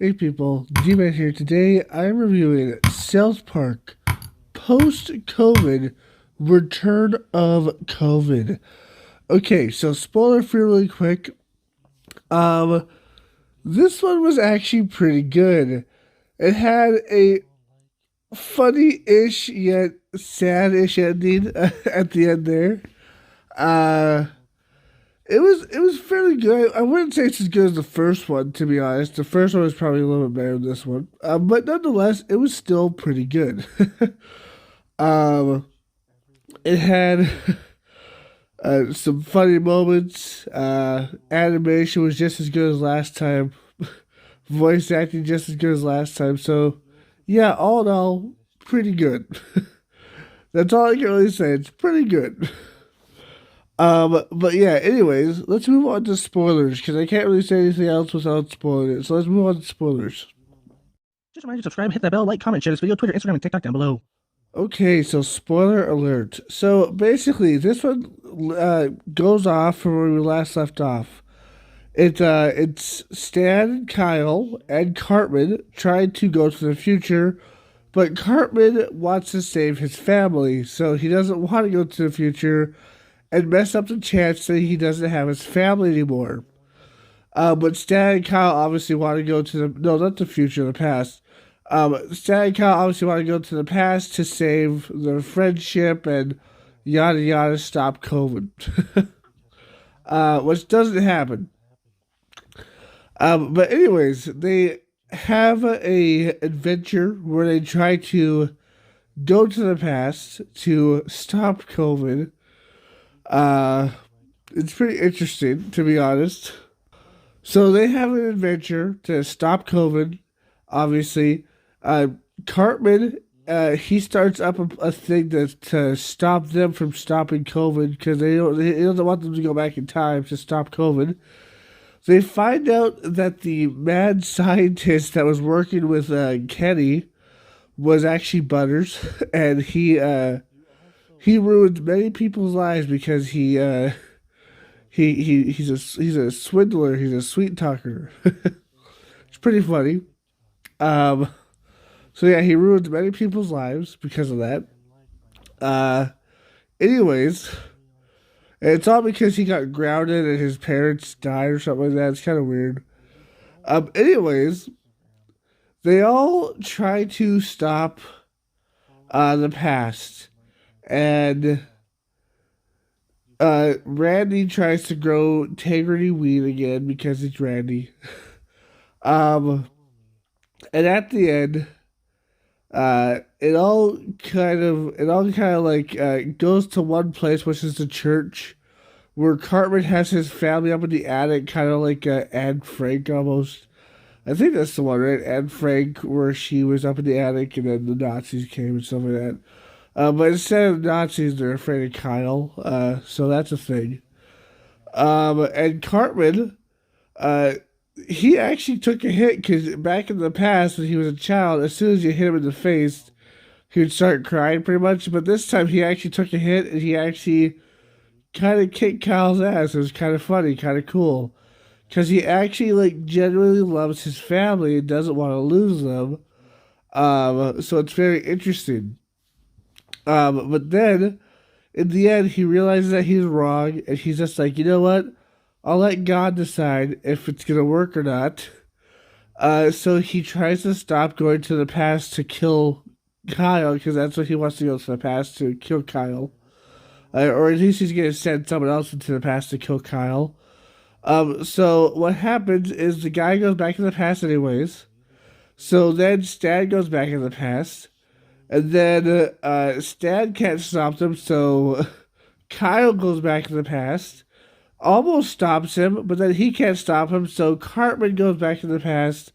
Hey people, D-Man here. Today I'm reviewing South Park Post-COVID Return of COVID. Okay, so spoiler free really quick. Um, this one was actually pretty good. It had a funny-ish yet sad-ish ending at the end there. Uh, it was fairly good. I wouldn't say it's as good as the first one, to be honest. The first one was probably a little bit better than this one, but nonetheless, it was still pretty good. um, it had some funny moments. Animation was just as good as last time. Voice acting just as good as last time. So, yeah, all in all, pretty good. That's all I can really say. It's pretty good. But yeah, anyways, let's move on to spoilers because I can't really say anything else without spoiling it. So let's move on to spoilers. Just remind you to subscribe, hit that bell, like, comment, share this video, Twitter, Instagram, and TikTok down below. Okay, so spoiler alert. So basically, this one goes off from where we last left off. It's Stan and Kyle and Cartman trying to go to the future, but Cartman wants to save his family, so he doesn't want to go to the future and mess up the chance that he doesn't have his family anymore. But Stan and Kyle obviously want to go to the no, not the future, the past. Stan and Kyle obviously want to go to the past to save their friendship and yada yada, stop COVID, which doesn't happen. But anyways, they have a adventure where they try to go to the past to stop COVID. Uh, it's pretty interesting, to be honest. So they have an adventure to stop COVID. Obviously, uh, Cartman he starts up a thing to stop them from stopping COVID because he doesn't want them to go back in time to stop COVID. They find out that the mad scientist that was working with Kenny was actually Butters, and he ruined many people's lives because he's a swindler. He's a sweet talker. It's pretty funny. Um, so yeah, he ruined many people's lives because of that. Uh, anyways, it's all because he got grounded and his parents died or something like that. It's kind of weird. Anyways, they all try to stop the past, and Randy tries to grow integrity weed again because it's Randy. Um, and at the end, it all kind of like goes to one place, which is the church, where Cartman has his family up in the attic, kind of like Anne Frank almost. I think that's the one, right? Anne Frank, where she was up in the attic and then the Nazis came and stuff like that. But instead of Nazis, they're afraid of Kyle. So that's a thing. And Cartman, uh, he actually took a hit because back in the past, when he was a child, as soon as you hit him in the face, he would start crying pretty much. But this time, he actually took a hit and he actually kind of kicked Kyle's ass. It was kind of funny, kind of cool. Because he actually, like, genuinely loves his family and doesn't want to lose them. So it's very interesting. But then in the end, he realizes that he's wrong, and he's just like, you know what? I'll let God decide if it's gonna work or not. So he tries to stop going to the past to kill Kyle because that's what he wants to go to the past to kill Kyle, or at least he's gonna send someone else into the past to kill Kyle. So what happens is the guy goes back in the past anyways. So then Stan goes back in the past. And then Stan can't stop them, so Kyle goes back in the past, almost stops him, but then he can't stop him, so Cartman goes back in the past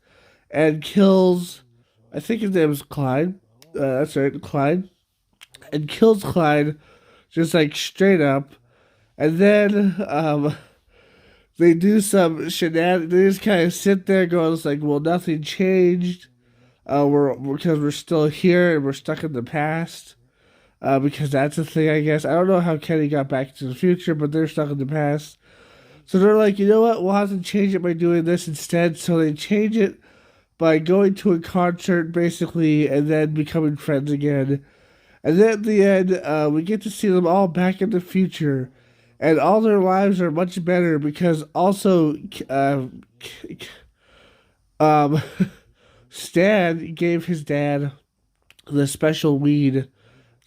and kills, I think his name is Clyde. That's right, Clyde. And kills Clyde just like straight up. And then they do some shenanigans. They just kind of sit there going, it's like, well, nothing changed. We're because we're still here and we're stuck in the past. Because that's the thing, I guess. I don't know how Kenny got back to the future, but they're stuck in the past. So they're like, you know what? We'll have to change it by doing this instead. So they change it by going to a concert, basically, and then becoming friends again. And then at the end, we get to see them all back in the future, and all their lives are much better because also, um, Stan gave his dad the special weed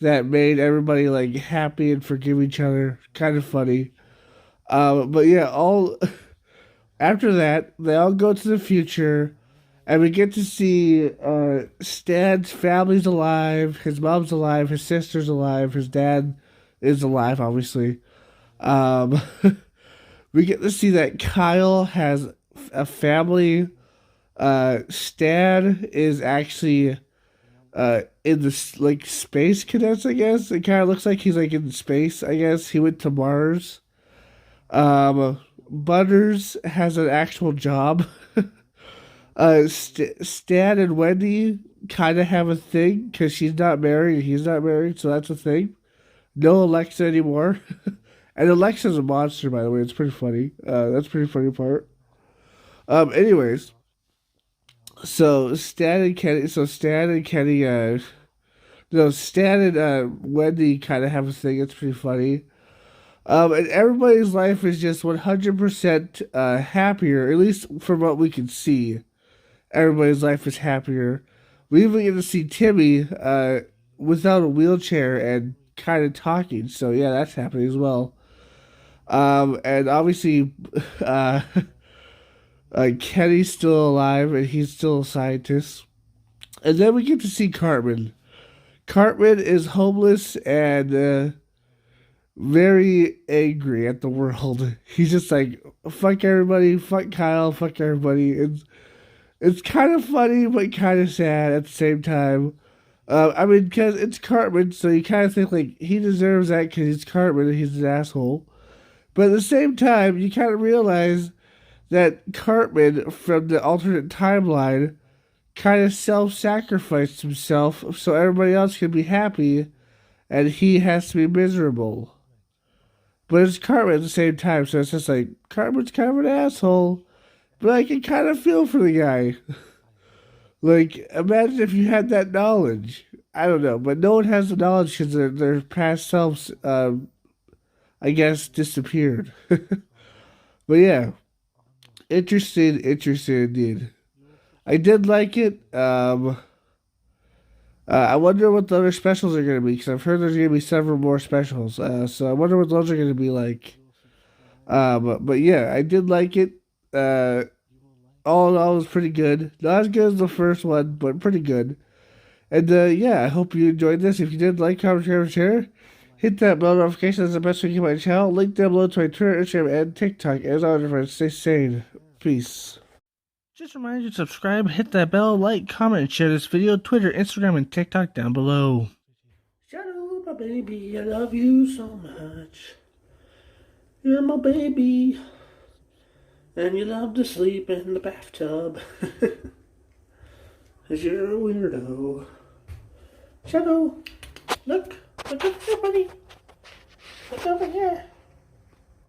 that made everybody like happy and forgive each other. Kind of funny. But yeah, all after that, they all go to the future, and we get to see Stan's family's alive, his mom's alive, his sister's alive, his dad is alive, obviously. Um, we get to see that Kyle has a family. Stan is actually in the like space cadets, I guess. It kind of looks like he's like in space, I guess. He went to Mars. Butters has an actual job. Stan and Wendy kind of have a thing because she's not married and he's not married, so that's a thing. No Alexa anymore. And Alexa's a monster, by the way. It's pretty funny. That's a pretty funny part. Anyways, Stan and Kenny, no, Stan and Wendy kind of have a thing. It's pretty funny. And everybody's life is just 100% happier, at least from what we can see. Everybody's life is happier. We even get to see Timmy without a wheelchair and kind of talking. So yeah, that's happening as well. And obviously, Kenny's still alive and he's still a scientist. And then we get to see Cartman. Cartman is homeless and very angry at the world. He's just like, fuck everybody, fuck Kyle, fuck everybody. It's kind of funny, but kind of sad at the same time. I mean, because it's Cartman, so you kind of think, like, he deserves that because he's Cartman and he's an asshole. But at the same time, you kind of realize that Cartman, from the alternate timeline, kind of self-sacrificed himself so everybody else can be happy, and he has to be miserable. But it's Cartman at the same time, so it's just like, Cartman's kind of an asshole, but I can kind of feel for the guy. Like, imagine if you had that knowledge. I don't know, but no one has the knowledge because their past selves, I guess, disappeared. But yeah, interesting indeed. I did like it. I wonder what the other specials are going to be because I've heard there's going to be several more specials. So I wonder what those are going to be like. But yeah, I did like it. All in all, it was pretty good. Not as good as the first one, but pretty good. And yeah, I hope you enjoyed this. If you did, like, comment, share. Hit that bell notification. That's the best way to keep my channel. Link down below to my Twitter, Instagram, and TikTok. As always, friends, stay sane. Peace. Just a reminder to subscribe, hit that bell, like, comment, and share this video. Twitter, Instagram, and TikTok down below. Shadow, my baby, I love you so much. You're my baby. And you love to sleep in the bathtub. 'Cause you're a weirdo. Shadow, look over here, buddy. Look over here.